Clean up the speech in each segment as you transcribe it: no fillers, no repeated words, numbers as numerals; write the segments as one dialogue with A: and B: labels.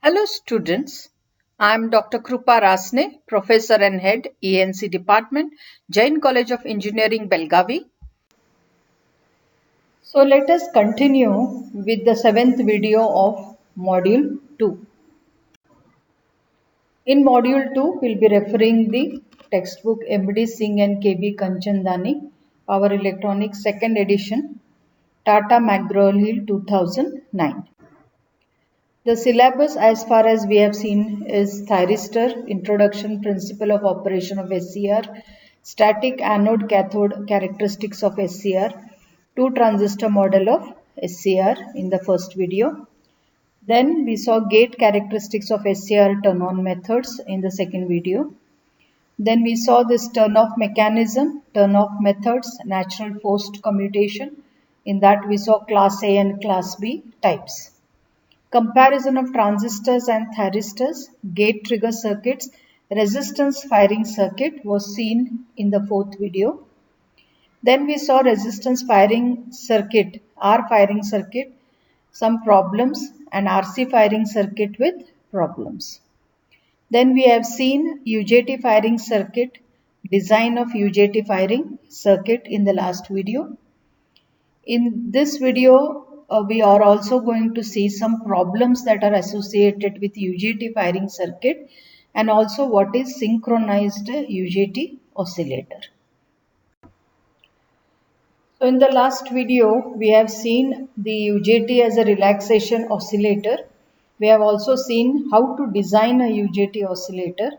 A: Hello students, I am Dr. Krupa Rasne, Professor and Head ENC Department, Jain College of Engineering, Belgavi. So let us continue with the 7th video of Module 2. In Module 2, we will be referring the textbook MD Singh and KB Kanchandani, Power Electronics 2nd edition, Tata McGraw-Hill 2009. The syllabus as far as we have seen is thyristor, introduction, principle of operation of SCR, static anode cathode characteristics of SCR, two transistor model of SCR in the first video. Then we saw gate characteristics of SCR turn on methods in the second video. Then we saw this turn off mechanism, turn off methods, natural forced commutation. In that we saw class A and class B types. Comparison of transistors and thyristors, gate trigger circuits, resistance firing circuit was seen in the fourth video. Then we saw resistance firing circuit, R firing circuit, some problems, and RC firing circuit with problems. Then we have seen UJT firing circuit, design of UJT firing circuit in the last video. In this video, we are also going to see some problems that are associated with UJT firing circuit and also what is synchronized UJT oscillator. So in the last video, we have seen the UJT as a relaxation oscillator. We have also seen how to design a UJT oscillator.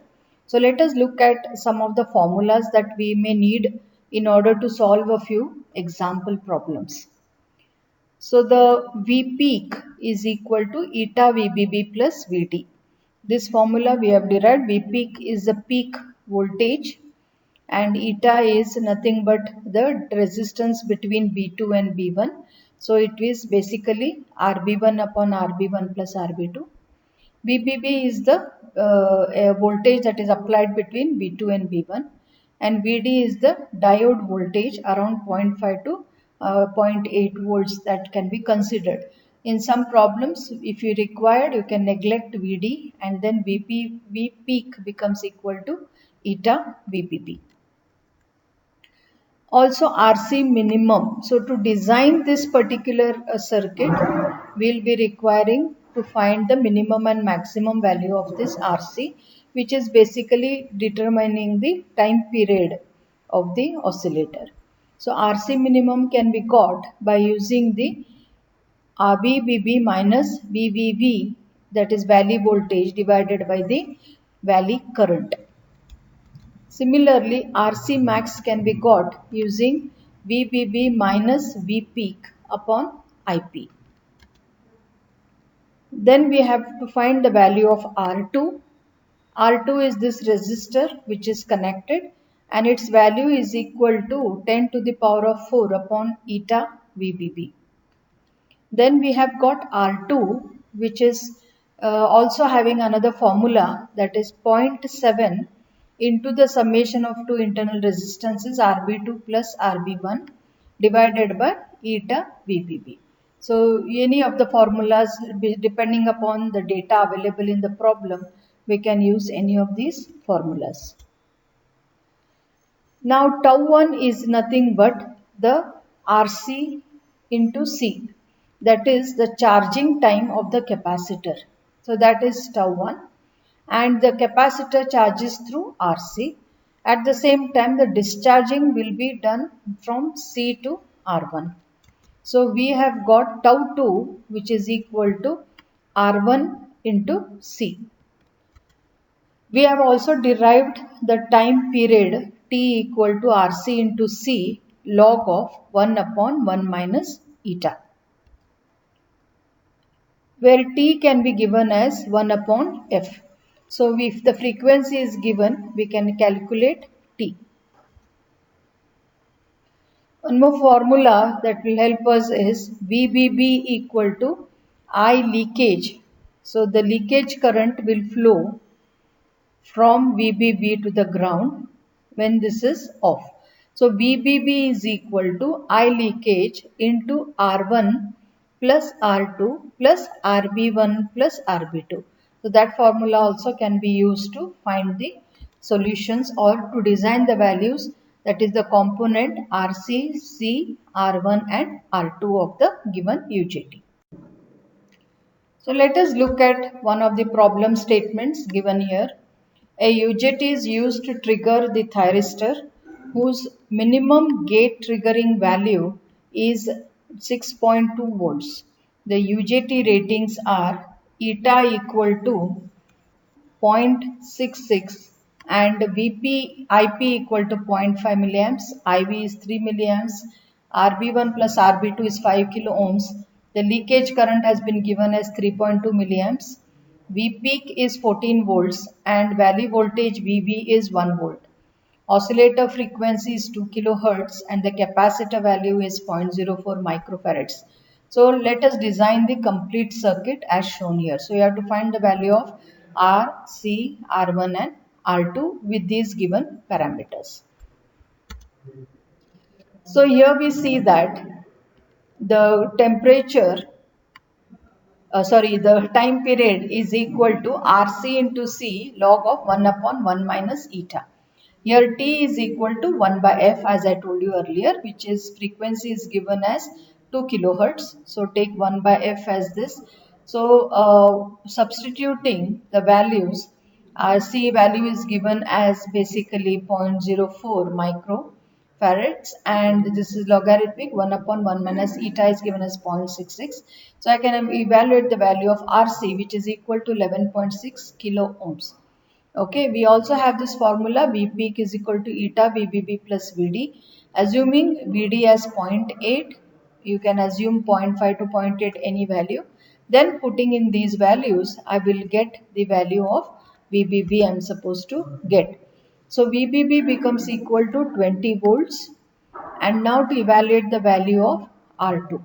A: So let us look at some of the formulas that we may need in order to solve a few example problems. So the V peak is equal to eta VBB plus VT. This formula we have derived. V peak is the peak voltage and eta is nothing but the resistance between B2 and B1. So it is basically RB1 upon RB1 plus RB2. VBB is the voltage that is applied between B2 and B1, and VD is the diode voltage around 0.5 to 0.8 volts that can be considered. In some problems, if you required, you can neglect VD and then V peak becomes equal to eta VBB. Also RC minimum. So to design this particular circuit, we will be requiring to find the minimum and maximum value of this RC, which is basically determining the time period of the oscillator. So RC minimum can be got by using the RBBB minus VVV, that is valley voltage, divided by the valley current. Similarly, RC max can be got using VBB minus V peak upon IP. Then we have to find the value of R2. R2 is this resistor which is connected and its value is equal to 10 to the power of 4 upon eta VBB. Then we have got R2 which is also having another formula, that is 0.7 into the summation of two internal resistances RB2 plus RB1 divided by eta VBB. So any of the formulas, depending upon the data available in the problem, we can use any of these formulas. Now tau 1 is nothing but the RC into C, that is the charging time of the capacitor. So that is tau 1, and the capacitor charges through RC. At the same time, the discharging will be done from C to R1. So we have got tau 2 which is equal to R1 into C. We have also derived the time period T equal to RC into C log of 1 upon 1 minus eta, where T can be given as 1 upon F. So if the frequency is given, we can calculate T. One more formula that will help us is VBB equal to I leakage. So the leakage current will flow from VBB to the ground when this is off. So VBB is equal to I leakage into R1 plus R2 plus RB1 plus RB2. So that formula also can be used to find the solutions or to design the values, that is the component RC, C, R1 and R2 of the given UJT. So let us look at one of the problem statements given here. A UJT is used to trigger the thyristor whose minimum gate triggering value is 6.2 volts. The UJT ratings are eta equal to 0.66 and Vp IP equal to zero point 0.5 milliamps, IV is 3 milliamps, RB1 plus RB2 is 5 kilo ohms. The leakage current has been given as 3.2 milliamps. V peak is 14 volts and valley voltage VV is 1 volt. Oscillator frequency is 2 kilohertz and the capacitor value is 0.04 microfarads. So let us design the complete circuit as shown here. So you have to find the value of R, C, R1 and R2 with these given parameters. So here we see that the temperature, the time period is equal to RC into C log of 1 upon 1 minus eta. Here T is equal to 1 by F as I told you earlier, which is frequency is given as 2 kilohertz. So take 1 by F as this. So substituting the values, C value is given as basically 0.04 microfarads and this is logarithmic 1 upon 1 minus eta is given as 0.66. So I can evaluate the value of RC which is equal to 11.6 kilo ohms. Okay, we also have this formula V peak is equal to eta VBB plus VD. Assuming VD as 0.8, you can assume 0.5 to 0.8 any value. Then putting in these values, I will get the value of VBB I am supposed to get. So VBB becomes equal to 20 volts. And now to evaluate the value of R2.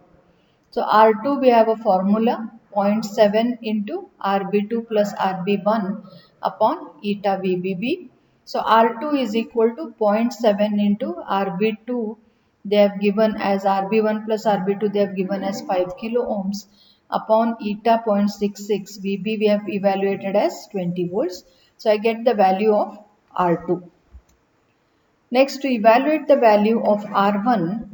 A: So R2 we have a formula 0.7 into RB2 plus RB1 upon eta VBB. So R2 is equal to 0.7 into RB2 they have given as RB1 plus RB2 they have given as 5 kilo ohms upon eta 0.66 VB we have evaluated as 20 volts. So I get the value of R2. Next, to evaluate the value of R1,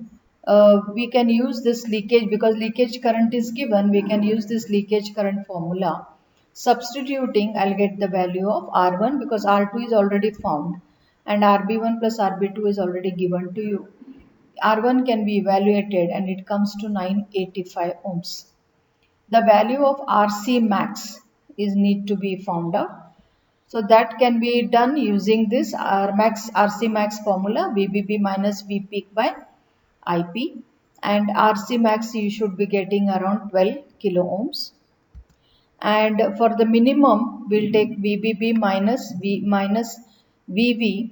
A: we can use this leakage because leakage current is given. We can use this leakage current formula. Substituting, I'll get the value of R1 because R2 is already found and RB1 plus RB2 is already given to you. R1 can be evaluated and it comes to 985 ohms. The value of RC max is need to be found out. So that can be done using this RC max formula VBB minus V peak by IP and RC max you should be getting around 12 kilo ohms. And for the minimum we'll take VBB minus VV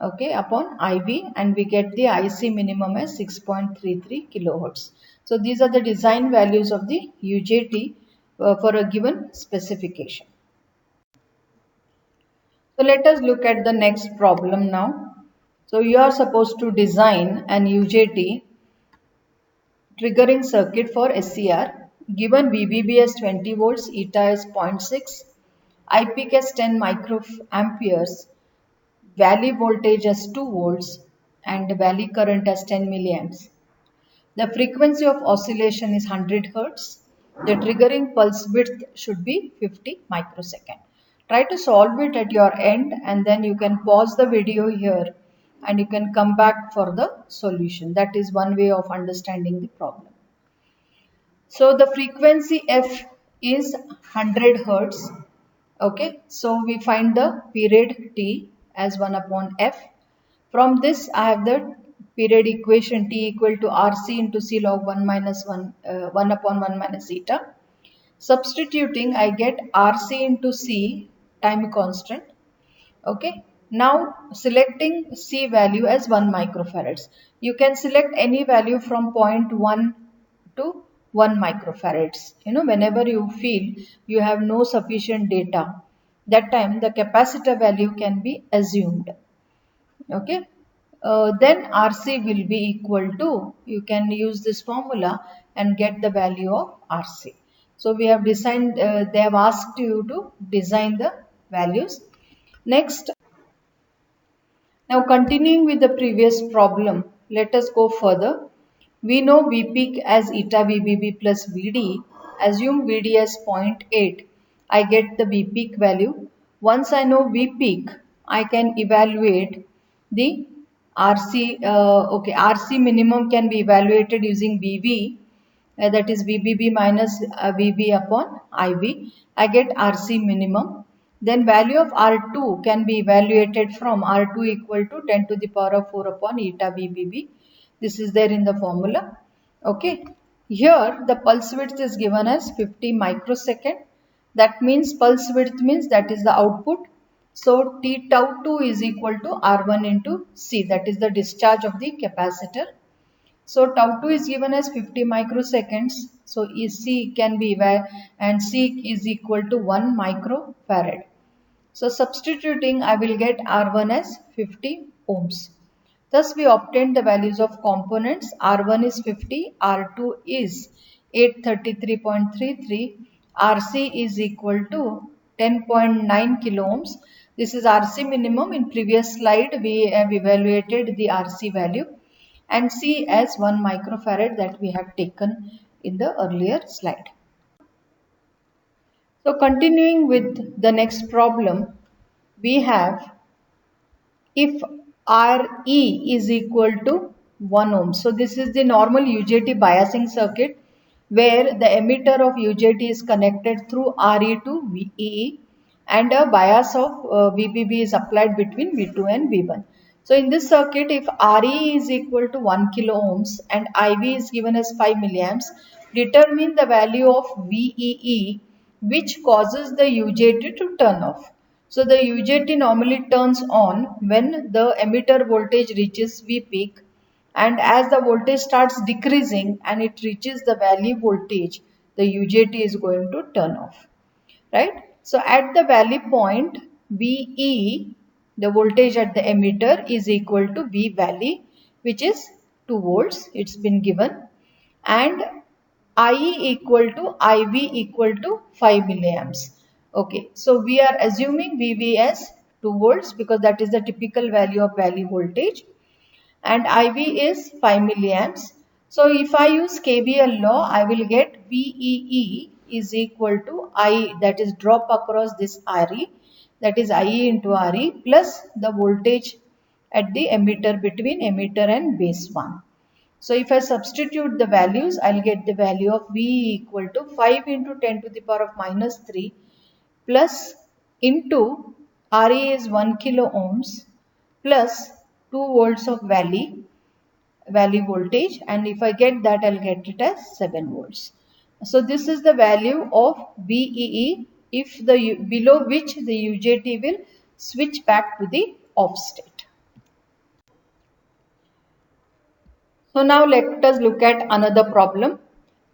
A: okay upon IV and we get the IC minimum as 6.33 kilohertz. So these are the design values of the UJT for a given specification. So let us look at the next problem now. So you are supposed to design an UJT triggering circuit for SCR. Given VBB as 20 volts, eta as 0.6, I peak as 10 microamperes, valley voltage as 2 volts and valley current as 10 milliamps. The frequency of oscillation is 100 Hz. The triggering pulse width should be 50 microsecond. Try to solve it at your end and then you can pause the video here and you can come back for the solution. That is one way of understanding the problem. So the frequency F is 100 Hz. Okay, so we find the period T as 1 upon F. From this I have the period equation T equal to RC into C log 1 minus 1 upon 1 minus eta. Substituting I get RC into C time constant. Okay. Now selecting C value as 1 microfarads. You can select any value from 0.1 to 1 microfarads. Whenever you feel you have no sufficient data, that time the capacitor value can be assumed. Okay. Then RC will be equal to, you can use this formula and get the value of RC. So we have designed, they have asked you to design the values. Next, now continuing with the previous problem, let us go further. We know V peak as eta VBB plus VD. Assume VD as 0.8. I get the V peak value. Once I know V peak, I can evaluate the RC. RC minimum can be evaluated using VV. That is VBB minus VB upon IV. I get RC minimum. Then value of R2 can be evaluated from R2 equal to 10 to the power of 4 upon eta VBB. This is there in the formula. Okay. Here the pulse width is given as 50 microsecond. That means pulse width means that is the output. So T tau 2 is equal to R1 into C. That is the discharge of the capacitor. So tau 2 is given as 50 microseconds. So C can be and C is equal to 1 microfarad. So substituting, I will get R1 as 50 ohms. Thus we obtained the values of components. R1 is 50, R2 is 833.33, RC is equal to 10.9 kilo ohms. This is RC minimum. In previous slide we have evaluated the RC value, and C as 1 microfarad that we have taken in the earlier slide. So continuing with the next problem, we have if RE is equal to 1 ohm. So this is the normal UJT biasing circuit where the emitter of UJT is connected through RE to VEE and a bias of VBB is applied between V2 and V1. So in this circuit, if RE is equal to 1 kilo ohms and IV is given as 5 milliamps, determine the value of VEE which causes the UJT to turn off. So the UJT normally turns on when the emitter voltage reaches V peak, and as the voltage starts decreasing and it reaches the valley voltage, the UJT is going to turn off, right? So at the valley point, VE, the voltage at the emitter, is equal to V valley, which is 2 volts. It's been given, and IE equal to IV equal to 5 milliamps. Okay, so we are assuming VV as 2 volts because that is the typical value of valley voltage, and IV is 5 milliamps. So if I use KVL law, I will get VEE is equal to I, that is drop across this RE, that is IE into RE plus the voltage at the emitter between emitter and base 1. So if I substitute the values, I will get the value of V equal to 5 into 10 to the power of minus 3 plus into RE is 1 kilo ohms plus 2 volts of valley voltage, and if I get that, I'll get it as 7 volts. So this is the value of VEE if the below which the UJT will switch back to the off state. So now let us look at another problem.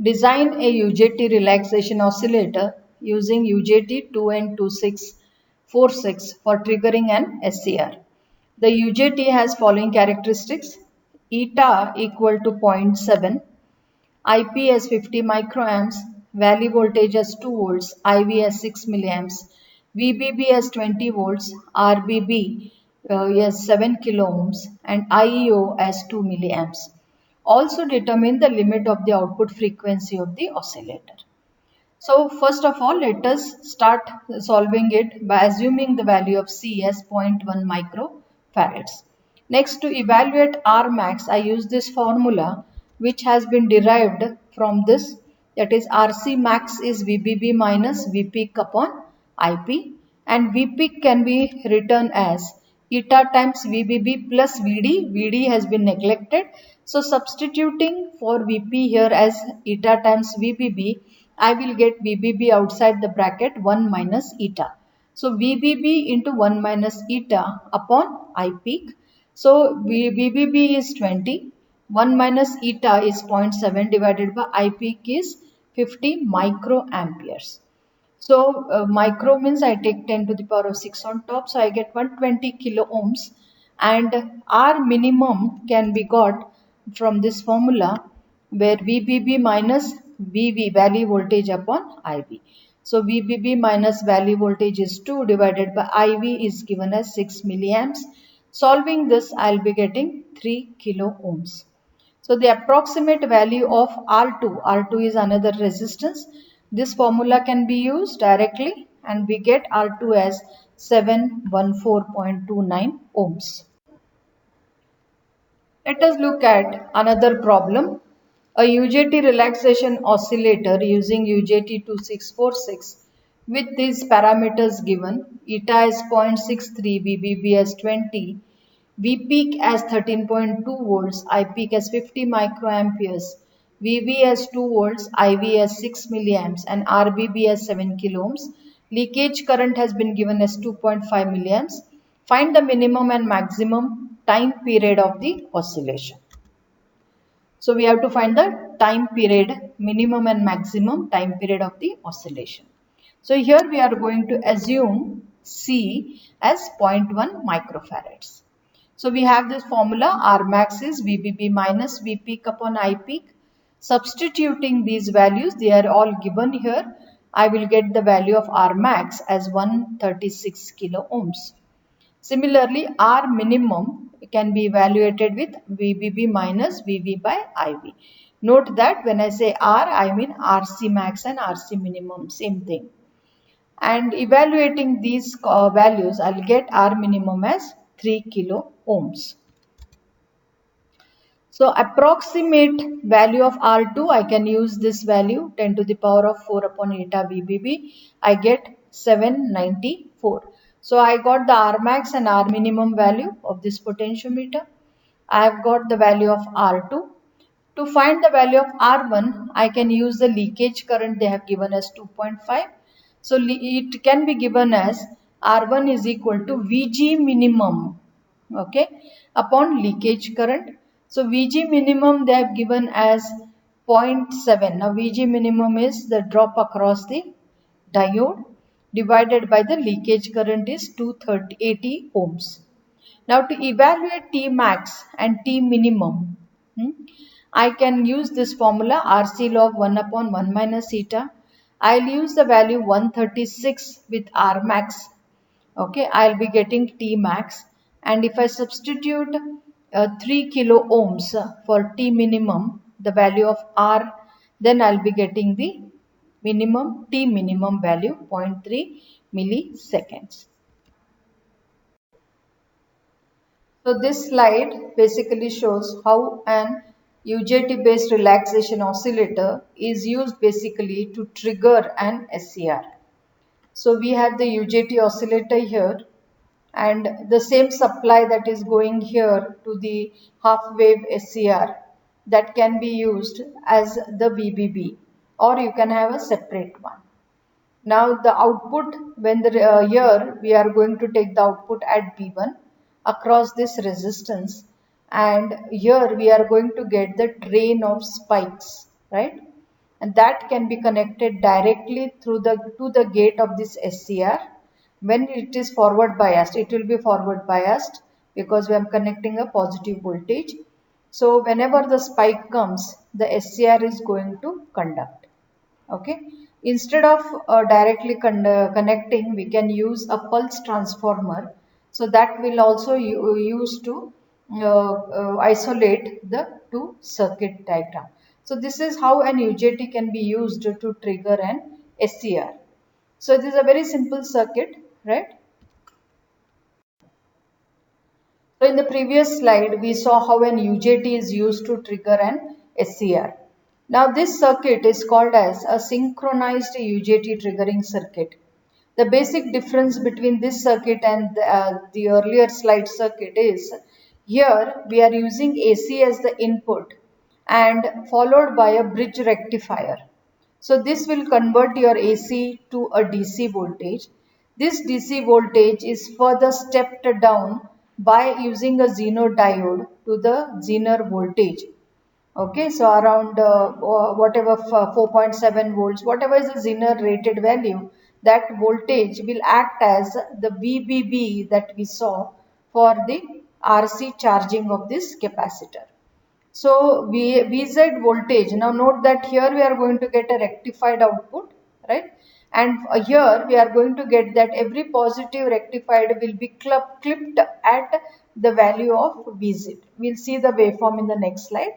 A: Design a UJT relaxation oscillator using UJT 2N2646 for triggering an SCR. The UJT has following characteristics: eta equal to 0.7, IP as 50 microamps, valley voltage as 2 volts, IV as 6 milliamps, VBB as 20 volts, RBB as 7 kilo ohms, and IEO as 2 milliamps. Also determine the limit of the output frequency of the oscillator. So first of all, let us start solving it by assuming the value of C as 0.1 microfarads. Next, to evaluate R max, I use this formula which has been derived from this, that is RC max is VBB minus V peak upon IP, and V peak can be written as eta times VBB plus VD. VD has been neglected. So substituting for Vp here as eta times VBB, I will get VBB outside the bracket 1 minus eta. So VBB into 1 minus eta upon I peak. So VBB is 20. 1 minus eta is 0.7 divided by I peak is 50 microamperes. So micro means I take 10 to the power of 6 on top. So I get 120 kilo ohms, and R minimum can be got from this formula where VBB minus VV, valley voltage, upon IV. So VBB minus valley voltage is 2 divided by IV is given as 6 milliamps. Solving this, I will be getting 3 kilo ohms. So the approximate value of R2 is another resistance. This formula can be used directly and we get R2 as 714.29 ohms. Let us look at another problem. A UJT relaxation oscillator using UJT 2646 with these parameters given, eta as 0.63, VBB as 20, V peak as 13.2 volts, I peak as 50 microamperes, VV as 2 volts, IV as 6 milliamps and RBB as 7 kilo ohms. Leakage current has been given as 2.5 milliamps. Find the minimum and maximum time period of the oscillation. So we have to find the time period, minimum and maximum time period of the oscillation. So here we are going to assume C as 0.1 microfarads. So we have this formula, R max is VBB minus V peak upon I peak. Substituting these values, they are all given here. I will get the value of R max as 136 kilo ohms. Similarly, R minimum can be evaluated with VBB minus VV by IV. Note that when I say R, I mean RC max and RC minimum, same thing. And evaluating these values, I'll get R minimum as 3 kilo ohms. So approximate value of R2, I can use this value 10 to the power of 4 upon eta VBB. I get 794. So I got the R max and R minimum value of this potentiometer. I have got the value of R2. To find the value of R1, I can use the leakage current they have given as 2.5. So it can be given as R1 is equal to VG minimum, okay, upon leakage current. So VG minimum they have given as 0.7. Now VG minimum is the drop across the diode divided by the leakage current is 280 ohms. Now to evaluate T max and T minimum, I can use this formula RC log 1 upon 1 minus eta. I'll use the value 136 with R max. Okay, I'll be getting T max. And if I substitute 3 kilo ohms for T minimum, the value of R, then I'll be getting the minimum T minimum value 0.3 milliseconds. So this slide basically shows how an UJT based relaxation oscillator is used basically to trigger an SCR. So we have the UJT oscillator here and the same supply that is going here to the half wave SCR that can be used as the VBB, or you can have a separate one. Now the output, when the here we are going to take the output at V1 across this resistance, and here we are going to get the train of spikes, right? And that can be connected directly through to the gate of this SCR. When it is forward biased, it will be forward biased because we are connecting a positive voltage. So whenever the spike comes, the SCR is going to conduct. Okay. Instead of directly connecting, we can use a pulse transformer. So that will also use to isolate the two circuit diagram. So this is how an UJT can be used to trigger an SCR. So this is a very simple circuit, right? So in the previous slide, we saw how an UJT is used to trigger an SCR. Now this circuit is called as a synchronized UJT triggering circuit. The basic difference between this circuit and the earlier slide circuit is, here we are using AC as the input and followed by a bridge rectifier. So this will convert your AC to a DC voltage. This DC voltage is further stepped down by using a Zener diode to the Zener voltage. Okay, so around whatever 4.7 volts, whatever is the Zener rated value, that voltage will act as the VBB that we saw for the RC charging of this capacitor. So VZ voltage, now note that here we are going to get a rectified output, right? And here we are going to get that every positive rectified will be clipped at the value of VZ. We'll see the waveform in the next slide.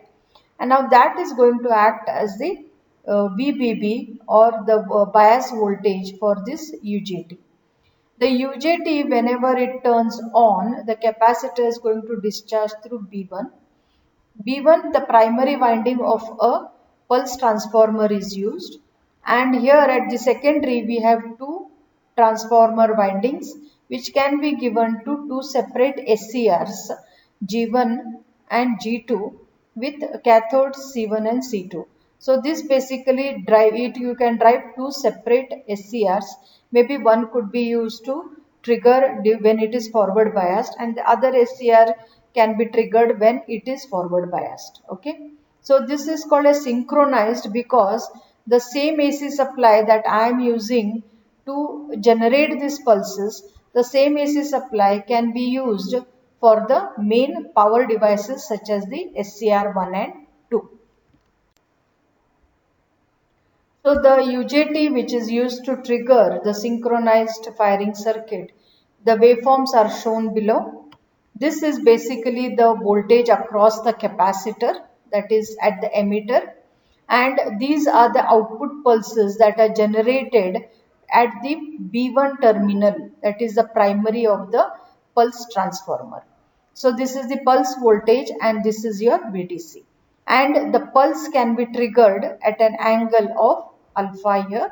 A: And now that is going to act as the VBB, or the bias voltage for this UJT. The UJT, whenever it turns on, the capacitor is going to discharge through B1. B1, the primary winding of a pulse transformer is used, and here at the secondary we have two transformer windings which can be given to two separate SCRs, G1 and G2, with cathodes C1 and C2. So this basically drive it, you can drive two separate SCRs. Maybe one could be used to trigger when it is forward biased, and the other SCR can be triggered when it is forward biased. Okay, so this is called a synchronized because the same AC supply that I am using to generate these pulses, the same AC supply can be used for the main power devices such as the SCR1 and 2. So the UJT, which is used to trigger the synchronized firing circuit, the waveforms are shown below. This is basically the voltage across the capacitor, that is at the emitter, and these are the output pulses that are generated at the B1 terminal, that is the primary of the pulse transformer. So this is the pulse voltage and this is your VDC, and the pulse can be triggered at an angle of alpha here.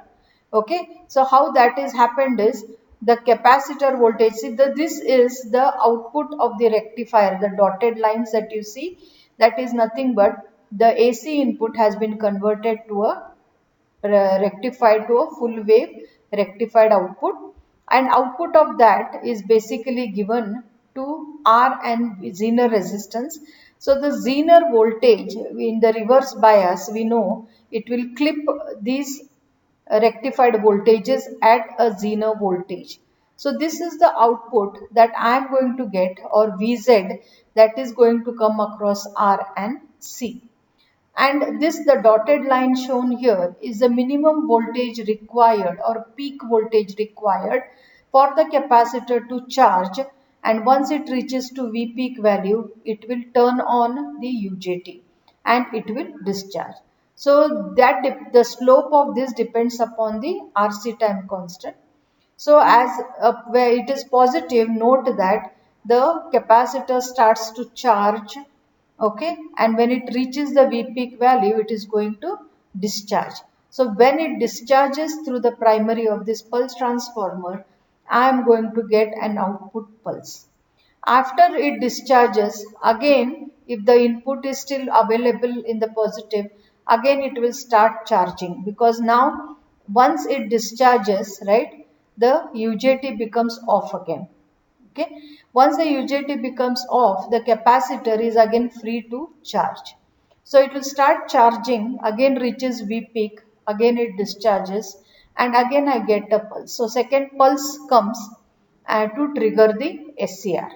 A: Okay, so how that is happened is the capacitor voltage, see this is the output of the rectifier, the dotted lines that you see, that is nothing but the AC input has been converted to a rectified to a full wave rectified output, and output of that is basically given to R and Zener resistance. So the Zener voltage in the reverse bias, we know it will clip these rectified voltages at a Zener voltage. So this is the output that I am going to get, or VZ, that is going to come across R and C. And this, the dotted line shown here, is the minimum voltage required or peak voltage required for the capacitor to charge, and once it reaches to V peak value, it will turn on the UJT and it will discharge. So that the slope of this depends upon the RC time constant. So as where it is positive, note that the capacitor starts to charge, okay, and when it reaches the V peak value, it is going to discharge. So when it discharges through the primary of this pulse transformer, I am going to get an output pulse. After it discharges, again, if the input is still available in the positive, again it will start charging, because now once it discharges, right, the UJT becomes off again. Okay, once the UJT becomes off, the capacitor is again free to charge. So it will start charging, again reaches V peak, again it discharges, and again I get a pulse. So second pulse comes to trigger the SCR.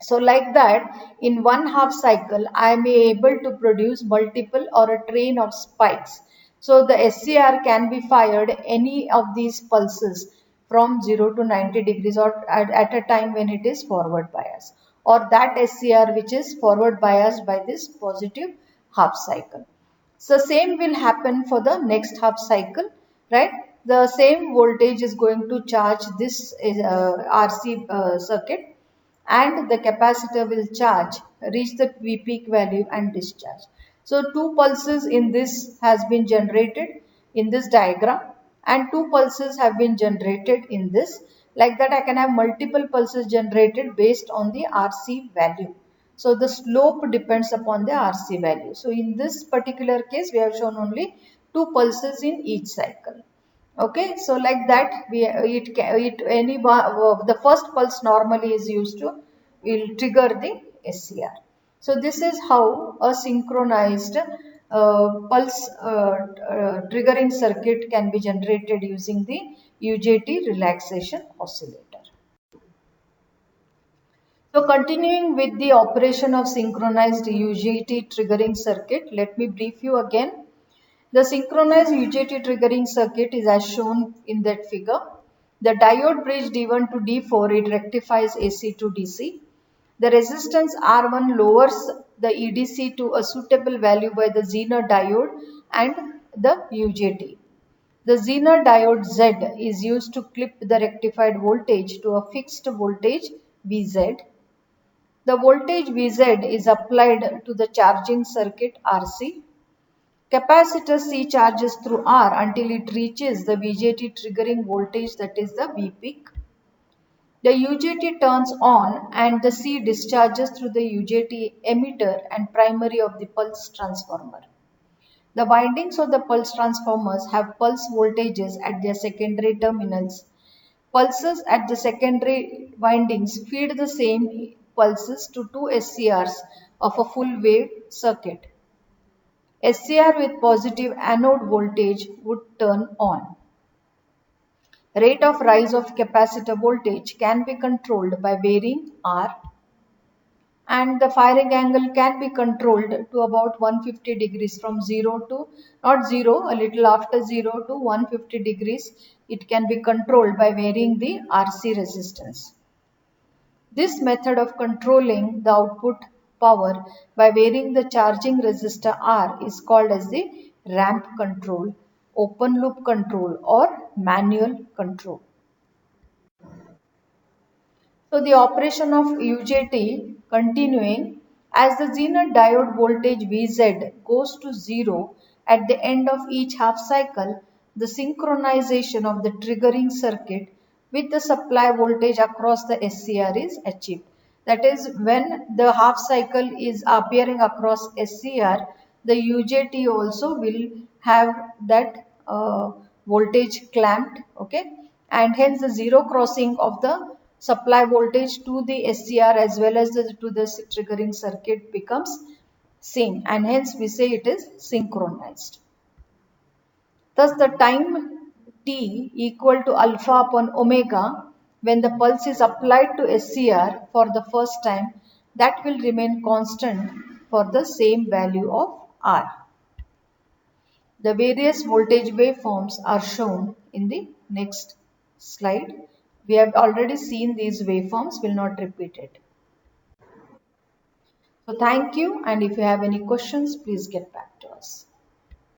A: So like that, in one half cycle, I may able to produce multiple or a train of spikes. So the SCR can be fired any of these pulses from 0 to 90 degrees, or at a time when it is forward bias, or that SCR which is forward biased by this positive half cycle. So same will happen for the next half cycle, right? The same voltage is going to charge this RC circuit, and the capacitor will charge, reach the V peak value and discharge. So two pulses in this has been generated in this diagram, and two pulses have been generated in this. Like that, I can have multiple pulses generated based on the RC value. So the slope depends upon the RC value. So in this particular case, we have shown only two pulses in each cycle. Okay, so like that, the first pulse normally is used to will trigger the SCR. So this is how a synchronized pulse triggering circuit can be generated using the UJT relaxation oscillator. So continuing with the operation of synchronized UJT triggering circuit, let me brief you again. The synchronized UJT triggering circuit is as shown in that figure. The diode bridge D1 to D4, it rectifies AC to DC. The resistance R1 lowers the EDC to a suitable value by the Zener diode and the UJT. The Zener diode Z is used to clip the rectified voltage to a fixed voltage Vz. The voltage Vz is applied to the charging circuit RC. Capacitor C charges through R until it reaches the VJT triggering voltage, that is the V peak. The UJT turns on and the C discharges through the UJT emitter and primary of the pulse transformer. The windings of the pulse transformers have pulse voltages at their secondary terminals. Pulses at the secondary windings feed the same pulses to two SCRs of a full wave circuit. SCR with positive anode voltage would turn on. Rate of rise of capacitor voltage can be controlled by varying R, and the firing angle can be controlled to about 150 degrees from 0 to, not 0, a little after 0 to 150 degrees. It can be controlled by varying the RC resistance. This method of controlling the output power by varying the charging resistor R is called as the ramp control, open loop control, or manual control. So the operation of UJT continuing, as the Zener diode voltage Vz goes to 0 at the end of each half cycle, the synchronization of the triggering circuit with the supply voltage across the SCR is achieved. That is, when the half cycle is appearing across SCR, the UJT also will have that voltage clamped, okay, and hence the zero crossing of the supply voltage to the SCR as well as to the triggering circuit becomes same, and hence we say it is synchronized. Thus the time t equal to alpha upon omega when the pulse is applied to SCR for the first time, that will remain constant for the same value of R. The various voltage waveforms are shown in the next slide. We have already seen these waveforms, will not repeat it. So thank you, and if you have any questions, please get back to us.